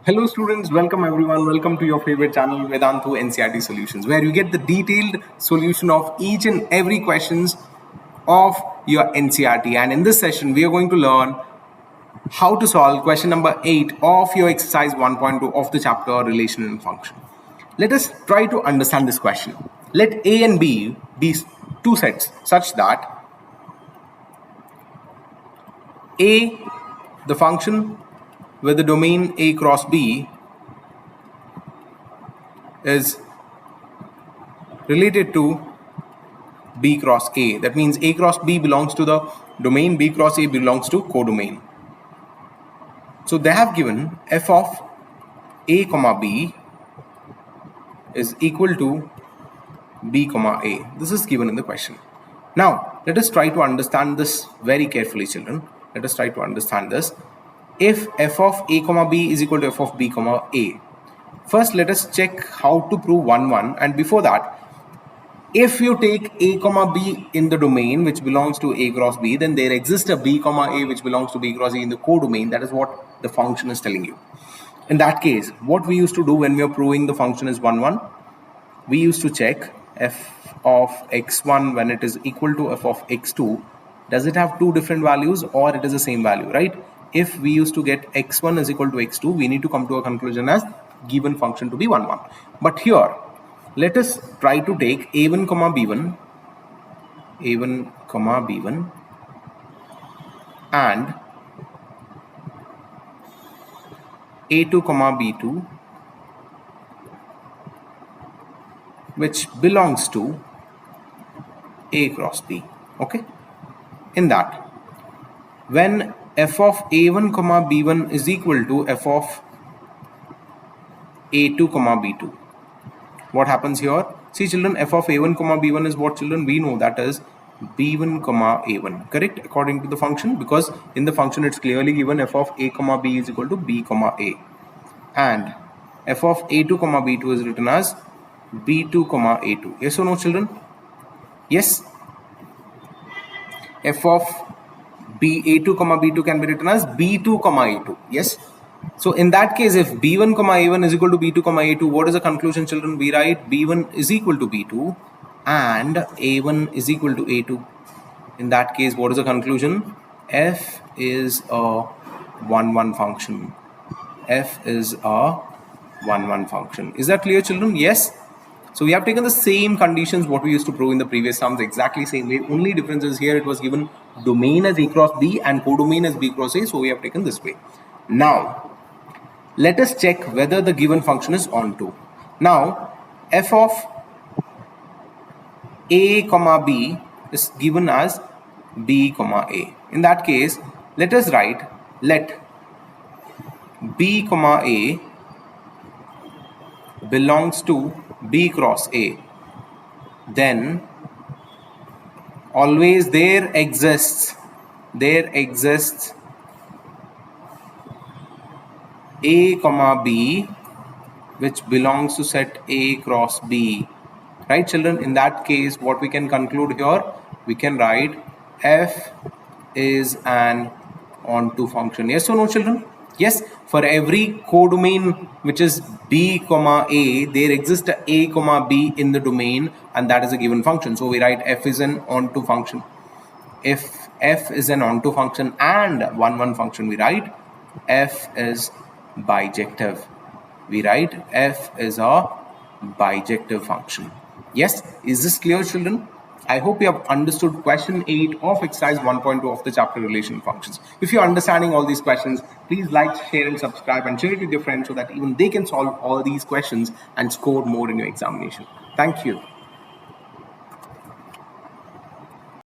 Hello students, welcome everyone, welcome to your favorite channel Vedantu NCERT Solutions, where you get the detailed solution of each and every questions of your NCERT. And in this session, we are going to learn how to solve question number 8 of your exercise 1.2 of the chapter relation and function. Let us try to understand this question. Let A and B be two sets such that A, the function with the domain A cross B, is related to B cross A. That means A cross B belongs to the domain, B cross A belongs to codomain. So they have given f of A comma B is equal to B comma A. This is given in the question. Now let us try to understand this very carefully, children. Let us try to understand this. If f of A comma B is equal to f of B comma A, first let us check how to prove 1 and before that, if you take A comma B in the domain which belongs to A cross B, then there exists a B comma A which belongs to B cross A in the codomain. That is what the function is telling you. In that case, what we used to do when we are proving the function is 1, we used to check f of x1 when it is equal to f of x2. Does it have two different values or it is the same value, right? If we used to get x1 is equal to x2, we need to come to a conclusion as given function to be 1. But here, let us try to take a1 comma b1 and a2 comma b2 which belongs to A cross B. Okay, in that, when f of a1 comma b1 is equal to f of a2 comma b2, what happens here? See children, f of a1 comma b1 is what, children? We know that is b1 comma a1, correct, according to the function, because in the function it's clearly given f of a comma b is equal to b comma a, and f of a2 comma b2 is written as b2 comma a2. Yes or no, children? Yes. F of a2 comma b2 can be written as b2 comma a2. Yes. So in that case, if b1 comma a1 is equal to b2 comma a2, what is the conclusion, children? We write b1 is equal to b2 and a1 is equal to a2. In that case, what is the conclusion? F is a 1 function. F is a 1 function. Is that clear, children? Yes. So we have taken the same conditions what we used to prove in the previous sums, exactly same way. Only difference is here it was given domain as A cross B and codomain as B cross A. So we have taken this way. Now let us check whether the given function is onto. Now f of A comma B is given as B comma A. In that case, let us write let B comma A belongs to B cross A, then always there exists A comma B which belongs to set A cross B, right, children? In that case, what we can conclude here, we can write f is an onto function. Yes or no, children? Yes. For every codomain which is B comma A, there exists A comma B in the domain, and that is a given function. So we write f is an onto function. If f is an onto function and 1 function, we write f is bijective. We write f is a bijective function. Yes. Is this clear, children? I hope you have understood question 8 of exercise 1.2 of the chapter relation functions. If you're understanding all these questions, please like, share and subscribe and share it with your friends so that even they can solve all these questions and score more in your examination. Thank you.